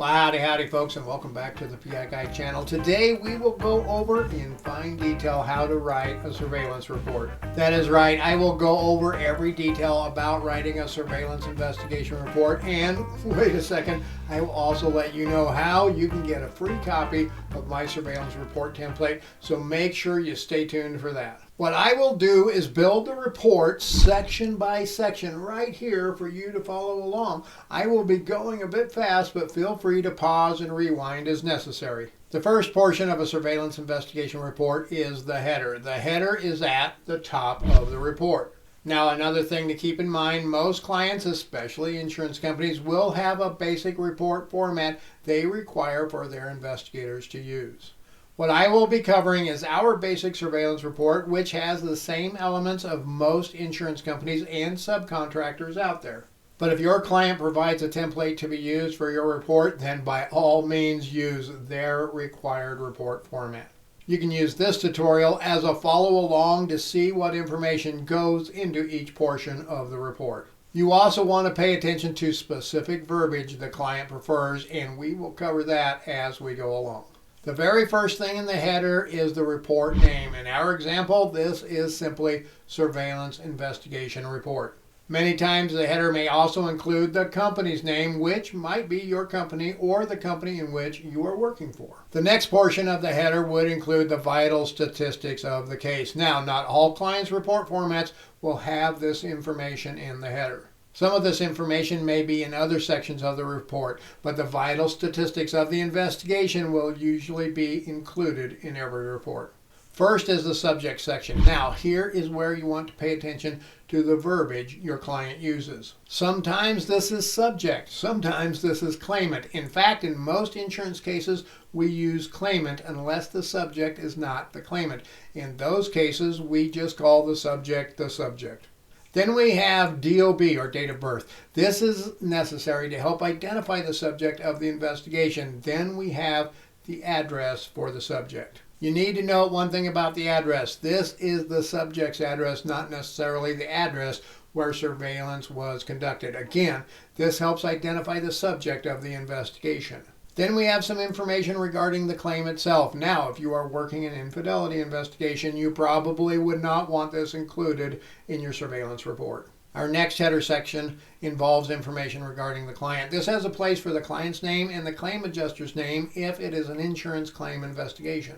Well, howdy folks, and welcome back to the PI Guide channel. Today we will go over in fine detail how to write a surveillance report. That is right, I will go over every detail about writing a surveillance investigation report, and wait a second, I will also let you know how you can get a free copy of my surveillance report template, so make sure you stay tuned for that. What I will do is build the report section by section right here for you to follow along. I will be going a bit fast, but feel free to pause and rewind as necessary. The first portion of a surveillance investigation report is the header. The header is at the top of the report. Now, another thing to keep in mind, most clients, especially insurance companies, will have a basic report format they require for their investigators to use. What I will be covering is our basic surveillance report, which has the same elements of most insurance companies and subcontractors out there. But if your client provides a template to be used for your report, then by all means use their required report format. You can use this tutorial as a follow along to see what information goes into each portion of the report. You also want to pay attention to specific verbiage the client prefers, and we will cover that as we go along. The very first thing in the header is the report name. In our example, this is simply Surveillance Investigation Report. Many times the header may also include the company's name, which might be your company or the company in which you are working for. The next portion of the header would include the vital statistics of the case. Now, not all clients' report formats will have this information in the header. Some of this information may be in other sections of the report, but the vital statistics of the investigation will usually be included in every report. First is the subject section. Now, here is where you want to pay attention to the verbiage your client uses. Sometimes this is subject, sometimes this is claimant. In fact, in most insurance cases, we use claimant unless the subject is not the claimant. In those cases, we just call the subject the subject. Then we have DOB, or date of birth. This is necessary to help identify the subject of the investigation. Then we have the address for the subject. You need to know one thing about the address. This is the subject's address, not necessarily the address where surveillance was conducted. Again, this helps identify the subject of the investigation. Then we have some information regarding the claim itself. Now, if you are working an infidelity investigation, you probably would not want this included in your surveillance report. Our next header section involves information regarding the client. This has a place for the client's name and the claim adjuster's name if it is an insurance claim investigation.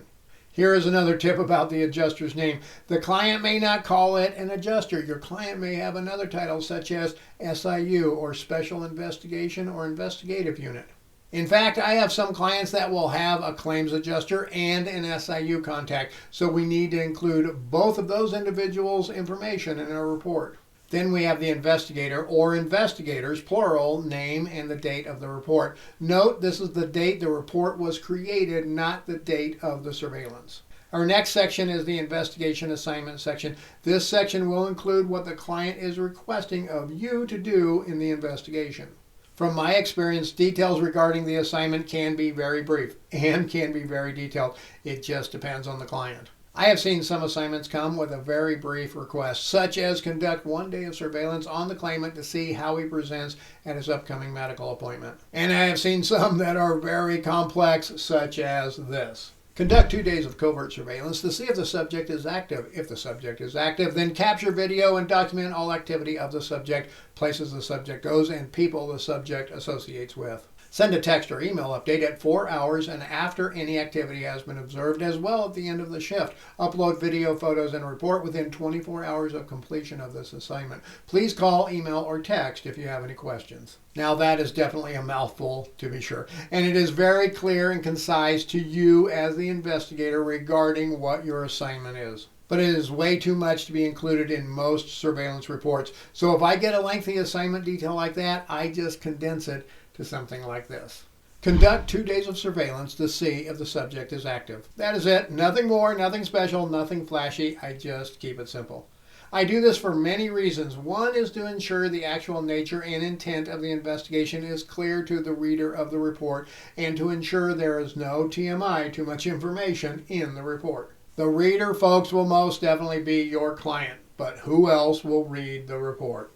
Here is another tip about the adjuster's name. The client may not call it an adjuster. Your client may have another title such as SIU, or Special Investigation or Investigative Unit. In fact, I have some clients that will have a claims adjuster and an SIU contact, so we need to include both of those individuals' information in our report. Then we have the investigator, or investigators, plural, name and the date of the report. Note, this is the date the report was created, not the date of the surveillance. Our next section is the investigation assignment section. This section will include what the client is requesting of you to do in the investigation. From my experience, details regarding the assignment can be very brief and can be very detailed. It just depends on the client. I have seen some assignments come with a very brief request, such as conduct 1 day of surveillance on the claimant to see how he presents at his upcoming medical appointment. And I have seen some that are very complex, such as this. Conduct 2 days of covert surveillance to see if the subject is active. If the subject is active, then capture video and document all activity of the subject, places the subject goes, and people the subject associates with. Send a text or email update at 4 hours and after any activity has been observed, as well at the end of the shift. Upload video, photos, and report within 24 hours of completion of this assignment. Please call, email, or text if you have any questions. Now, that is definitely a mouthful, to be sure, and it is very clear and concise to you as the investigator regarding what your assignment is. But it is way too much to be included in most surveillance reports. So if I get a lengthy assignment detail like that, I just condense it to something like this. Conduct 2 days of surveillance to see if the subject is active. That is it. Nothing more, nothing special, nothing flashy. I just keep it simple. I do this for many reasons. One is to ensure the actual nature and intent of the investigation is clear to the reader of the report, and to ensure there is no TMI, too much information, in the report. The reader, folks, will most definitely be your client, but who else will read the report?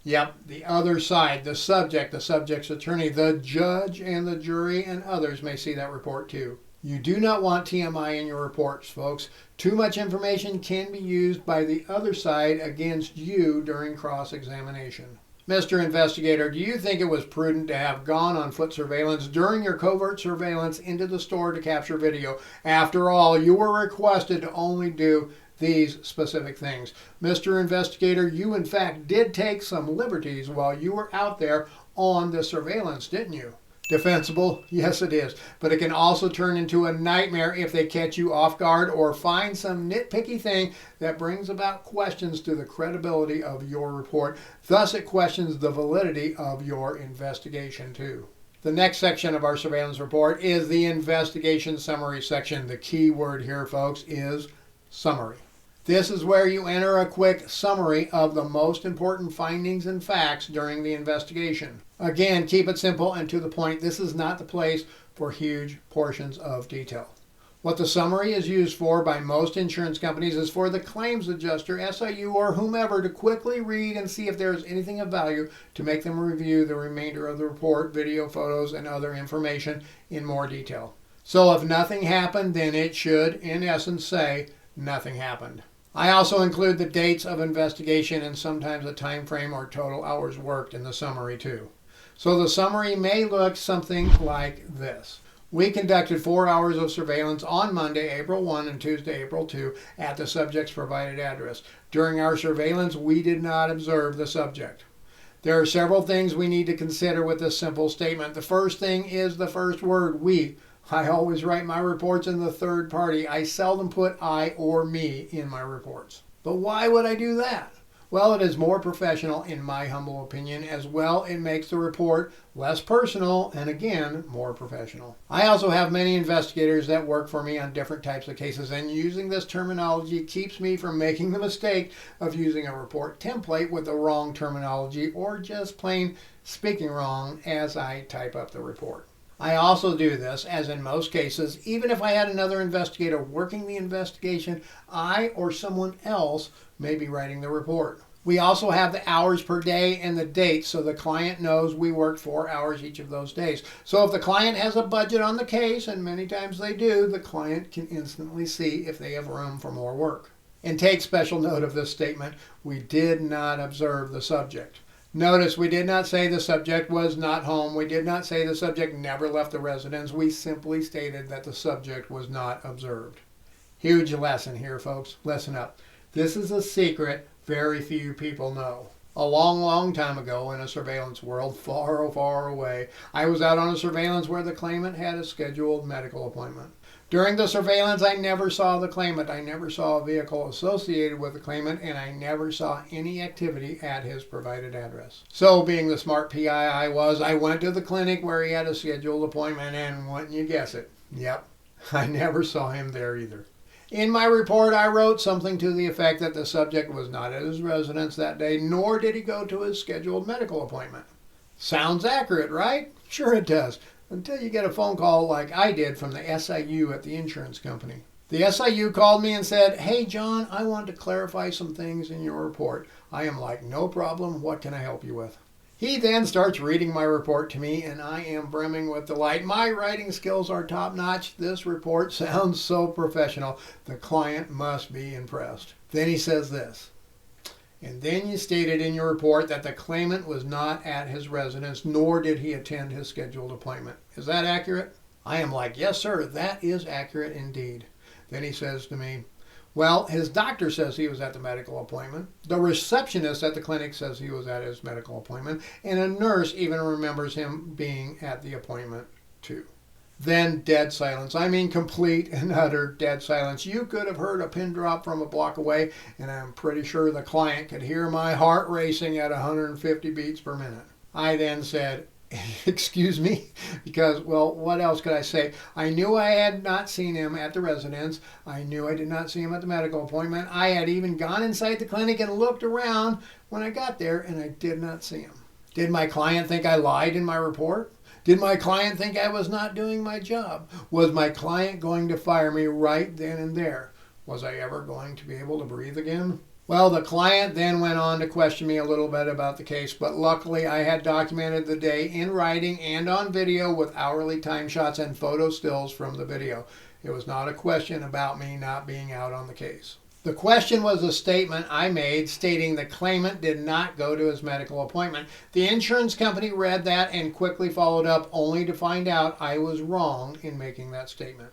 Yep, the other side, the subject, the subject's attorney, the judge, and the jury, and others may see that report too. You do not want TMI in your reports, folks. Too much information can be used by the other side against you during cross-examination. Mr. Investigator, do you think it was prudent to have gone on foot surveillance during your covert surveillance into the store to capture video? After all, you were requested to only do these specific things. Mr. Investigator, you in fact did take some liberties while you were out there on the surveillance, didn't you? Defensible? Yes, it is. But it can also turn into a nightmare if they catch you off guard or find some nitpicky thing that brings about questions to the credibility of your report. Thus, it questions the validity of your investigation, too. The next section of our surveillance report is the investigation summary section. The key word here, folks, is summary. This is where you enter a quick summary of the most important findings and facts during the investigation. Again, keep it simple and to the point. This is not the place for huge portions of detail. What the summary is used for by most insurance companies is for the claims adjuster, SIU, or whomever to quickly read and see if there is anything of value to make them review the remainder of the report, video, photos, and other information in more detail. So if nothing happened, then it should, in essence, say nothing happened. I also include the dates of investigation and sometimes a time frame or total hours worked in the summary too. So the summary may look something like this. We conducted 4 hours of surveillance on Monday, April 1 and Tuesday, April 2 at the subject's provided address. During our surveillance, we did not observe the subject. There are several things we need to consider with this simple statement. The first thing is the first word, we. I always write my reports in the third party. I seldom put I or me in my reports. But why would I do that? Well, it is more professional in my humble opinion. As well, it makes the report less personal and again, more professional. I also have many investigators that work for me on different types of cases, and using this terminology keeps me from making the mistake of using a report template with the wrong terminology or just plain speaking wrong as I type up the report. I also do this, as in most cases, even if I had another investigator working the investigation, I or someone else may be writing the report. We also have the hours per day and the dates so the client knows we worked 4 hours each of those days. So if the client has a budget on the case, and many times they do, the client can instantly see if they have room for more work. And take special note of this statement, we did not observe the subject. Notice we did not say the subject was not home. We did not say the subject never left the residence. We simply stated that the subject was not observed. Huge lesson here, folks. Listen up. This is a secret very few people know. A long, long time ago in a surveillance world, far, far away, I was out on a surveillance where the claimant had a scheduled medical appointment. During the surveillance, I never saw the claimant. I never saw a vehicle associated with the claimant, and I never saw any activity at his provided address. So, being the smart PI I was, I went to the clinic where he had a scheduled appointment, and wouldn't you guess it? Yep, I never saw him there either. In my report, I wrote something to the effect that the subject was not at his residence that day, nor did he go to his scheduled medical appointment. Sounds accurate, right? Sure it does. Until you get a phone call like I did from the SIU at the insurance company. The SIU called me and said, "Hey John, I want to clarify some things in your report." I am like, "No problem, what can I help you with?" He then starts reading my report to me, and I am brimming with delight. My writing skills are top-notch. This report sounds so professional. The client must be impressed. Then he says this. And then you stated in your report that the claimant was not at his residence, nor did he attend his scheduled appointment. Is that accurate? I am like, yes, sir, that is accurate indeed. Then he says to me, well, his doctor says he was at the medical appointment. The receptionist at the clinic says he was at his medical appointment. And a nurse even remembers him being at the appointment too. Then dead silence. I mean complete and utter dead silence. You could have heard a pin drop from a block away, and I'm pretty sure the client could hear my heart racing at 150 beats per minute. I then said, excuse me, because, well, what else could I say? I knew I had not seen him at the residence. I knew I did not see him at the medical appointment. I had even gone inside the clinic and looked around when I got there, and I did not see him. Did my client think I lied in my report? Did my client think I was not doing my job? Was my client going to fire me right then and there? Was I ever going to be able to breathe again? Well, the client then went on to question me a little bit about the case, but luckily I had documented the day in writing and on video with hourly time shots and photo stills from the video. It was not a question about me not being out on the case. The question was a statement I made stating the claimant did not go to his medical appointment. The insurance company read that and quickly followed up, only to find out I was wrong in making that statement.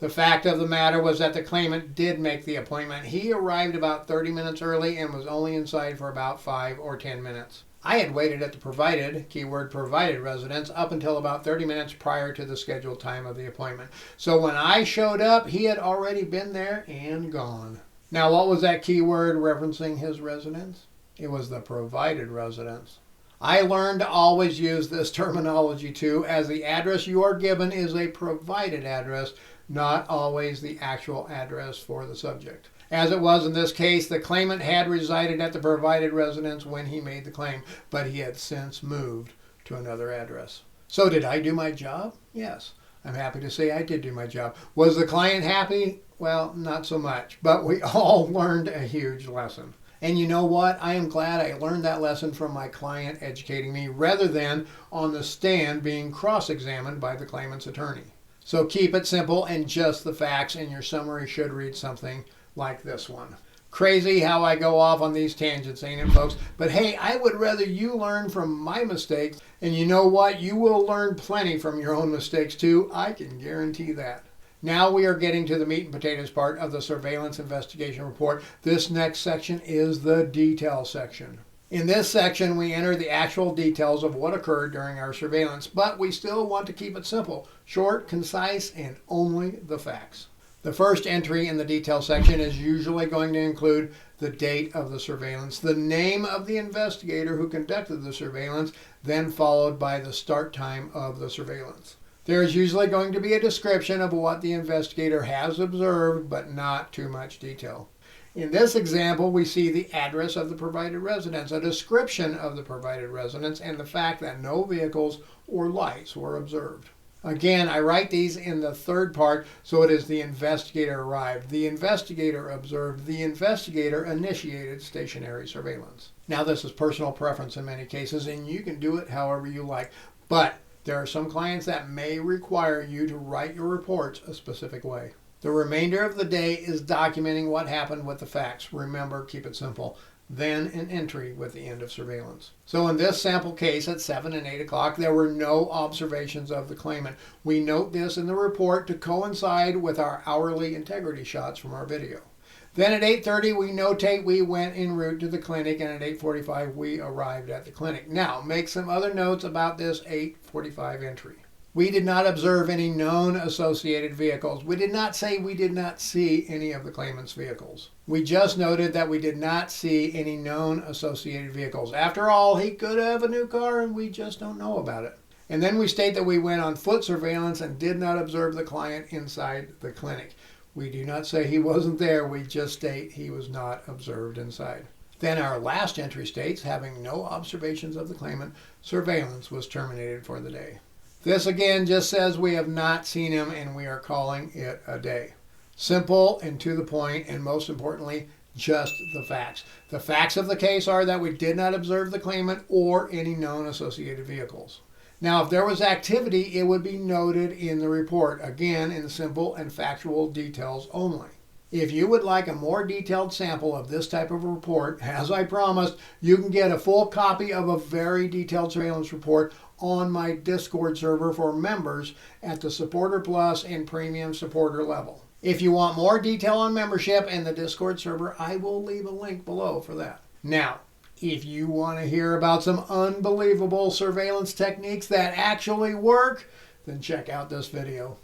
The fact of the matter was that the claimant did make the appointment. He arrived about 30 minutes early and was only inside for about 5 or 10 minutes. I had waited at the provided, keyword provided residence, up until about 30 minutes prior to the scheduled time of the appointment. So when I showed up, he had already been there and gone. Now, what was that keyword referencing his residence? It was the provided residence. I learned to always use this terminology too, as the address you are given is a provided address, not always the actual address for the subject. As it was in this case, the claimant had resided at the provided residence when he made the claim, but he had since moved to another address. So did I do my job? Yes. I'm happy to say I did do my job. Was the client happy? Well, not so much, but we all learned a huge lesson. And you know what? I am glad I learned that lesson from my client educating me rather than on the stand being cross-examined by the claimant's attorney. So keep it simple and just the facts, and your summary should read something like this one. Crazy how I go off on these tangents, ain't it, folks? But hey, I would rather you learn from my mistakes, and you know what? You will learn plenty from your own mistakes too. I can guarantee that. Now we are getting to the meat and potatoes part of the surveillance investigation report. This next section is the detail section. In this section, we enter the actual details of what occurred during our surveillance, but we still want to keep it simple, short, concise, and only the facts. The first entry in the detail section is usually going to include the date of the surveillance, the name of the investigator who conducted the surveillance, then followed by the start time of the surveillance. There is usually going to be a description of what the investigator has observed, but not too much detail. In this example, we see the address of the provided residence, a description of the provided residence, and the fact that no vehicles or lights were observed. Again, I write these in the third part, so it is the investigator arrived, the investigator observed, the investigator initiated stationary surveillance. Now, this is personal preference in many cases, and you can do it however you like, but there are some clients that may require you to write your reports a specific way. The remainder of the day is documenting what happened with the facts. Remember, keep it simple. Then an entry with the end of surveillance. So in this sample case at 7 and 8 o'clock, there were no observations of the claimant. We note this in the report to coincide with our hourly integrity shots from our video. Then at 8:30, we notate we went en route to the clinic, and at 8:45, we arrived at the clinic. Now, make some other notes about this 8:45 entry. We did not observe any known associated vehicles. We did not say we did not see any of the claimant's vehicles. We just noted that we did not see any known associated vehicles. After all, he could have a new car and we just don't know about it. And then we state that we went on foot surveillance and did not observe the client inside the clinic. We do not say he wasn't there. We just state he was not observed inside. Then our last entry states, having no observations of the claimant, surveillance was terminated for the day. This again just says we have not seen him and we are calling it a day. Simple and to the point, and most importantly, just the facts. The facts of the case are that we did not observe the claimant or any known associated vehicles. Now, if there was activity, it would be noted in the report, again in simple and factual details only. If you would like a more detailed sample of this type of report, as I promised, you can get a full copy of a very detailed surveillance report on my Discord server for members at the Supporter Plus and Premium Supporter level. If you want more detail on membership and the Discord server, I will leave a link below for that. Now, if you want to hear about some unbelievable surveillance techniques that actually work, then check out this video.